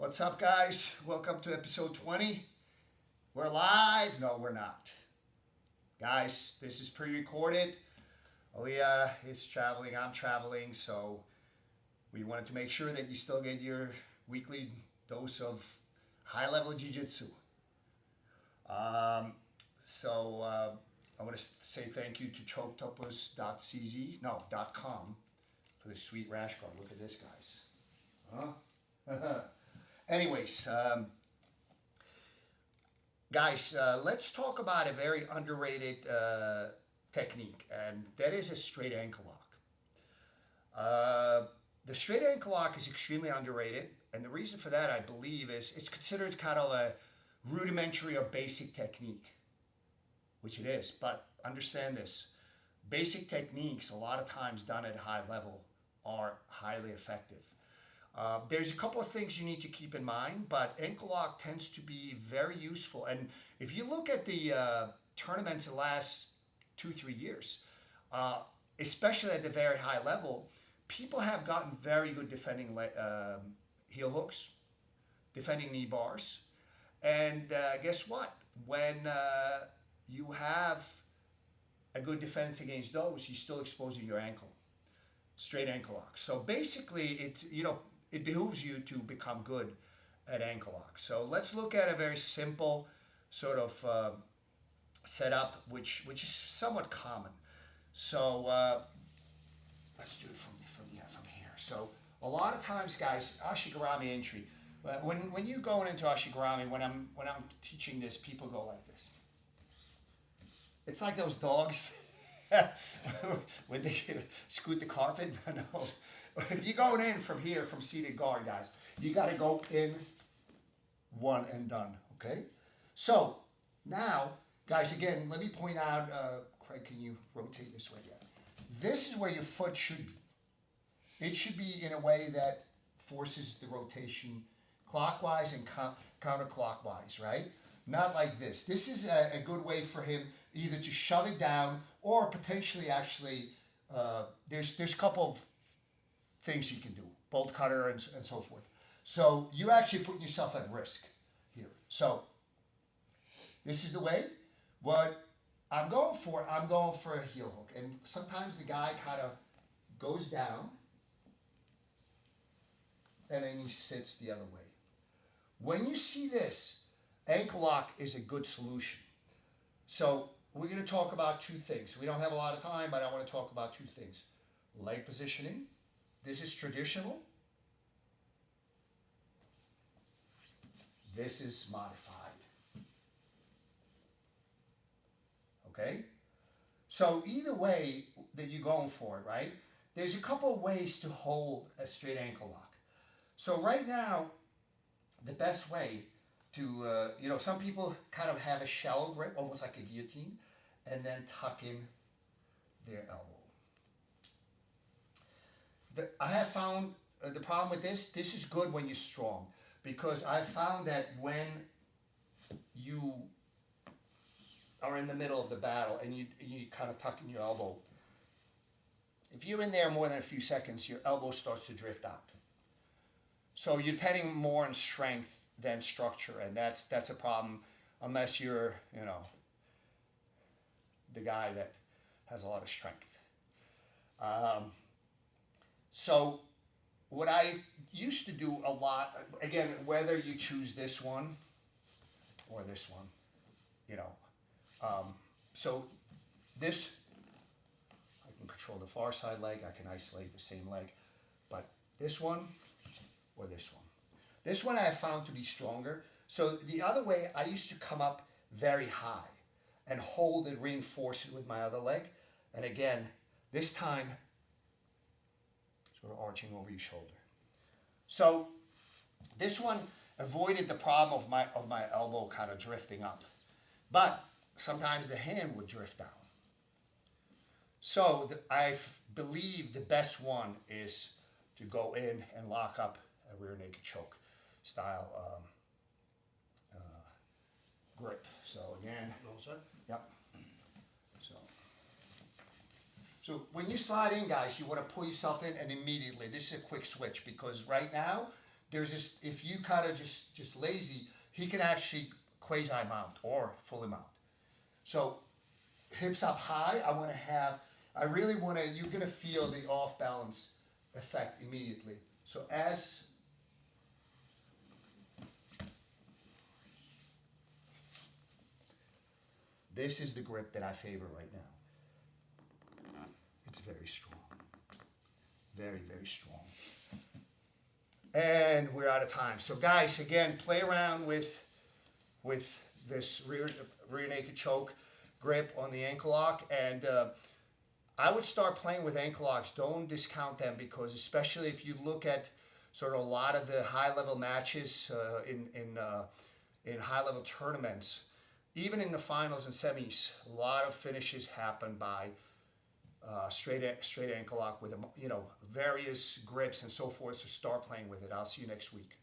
What's up, guys? Welcome to episode 20. We're live. No, we're not. Guys, this is pre recorded. Aaliyah is traveling, I'm traveling, so we wanted to make sure that you still get your weekly dose of high level jiu jitsu. Um, so I want to say thank you to chokedopus.cz, no, .com for the sweet rash guard. Look at this, guys. Huh? Anyways, guys, let's talk about a very underrated technique, and that is a straight ankle lock. The straight ankle lock is extremely underrated, and the reason for that, I believe, is it's considered kind of a rudimentary or basic technique, which it is. But understand this: basic techniques, a lot of times done at high level, are highly effective. There's a couple of things you need to keep in mind, but ankle lock tends to be very useful. And if you look at the tournaments in the last 2, 3 years, especially at the very high level, people have gotten very good defending heel hooks, defending knee bars. And guess what? When you have a good defense against those, you're still exposing your ankle. Straight ankle lock. So basically, it behooves you to become good at ankle lock. So let's look at a very simple sort of setup, which is somewhat common. So let's do it from here. So a lot of times, guys, ashigarami entry. When you're going into ashigarami, when I'm teaching this, people go like this. It's like those dogs when they scoot the carpet. No. If you're going in from here, from seated guard, guys, you got to go in one and done, okay? So now, guys, again, let me point out, Craig, can you rotate this way? Yeah. This is where your foot should be. It should be in a way that forces the rotation clockwise and counterclockwise, right? Not like this. This is a good way for him either to shove it down or potentially actually, there's a couple of things you can do, bolt cutter and so forth. So you're actually putting yourself at risk here. So this is the way. What I'm going for a heel hook. And sometimes the guy kind of goes down and then he sits the other way. When you see this, ankle lock is a good solution. So we're going to talk about two things. We don't have a lot of time, but I want to talk about two things. Leg positioning. This is traditional. This is modified. Okay? So either way that you're going for it, right? There's a couple of ways to hold a straight ankle lock. So right now, the best way to, some people kind of have a shallow grip, almost like a guillotine, and then tuck in their elbow. I have found the problem with this is good when you're strong, because I found that when you are in the middle of the battle and you kind of tuck in your elbow, if you're in there more than a few seconds, your elbow starts to drift out. So you're depending more on strength than structure, and that's a problem unless you're, the guy that has a lot of strength. So what I used to do a lot, again, whether you choose this one or this one, so this, I can control the far side leg, I can isolate the same leg, but this one or this one. This one I have found to be stronger. So the other way, I used to come up very high and hold and reinforce it with my other leg. And again, this time, sort of arching over your shoulder. So this one avoided the problem of my elbow kind of drifting up. But sometimes the hand would drift down. So I believe the best one is to go in and lock up a rear naked choke style grip. So again, yep. So when you slide in, guys, you want to pull yourself in and immediately, this is a quick switch, because right now, there's this, if you kind of just lazy, he can actually quasi mount or fully mount. So hips up high, I really want to, you're going to feel the off balance effect immediately. So as, this is the grip that I favor right now. It's very strong. Very, very strong. And we're out of time. So guys, again, play around with this rear naked choke grip on the ankle lock, and I would start playing with ankle locks. Don't discount them, because especially if you look at sort of a lot of the high level matches in high level tournaments, even in the finals and semis, a lot of finishes happen by straight ankle lock with various grips and so forth. So start playing with it. I'll see you next week.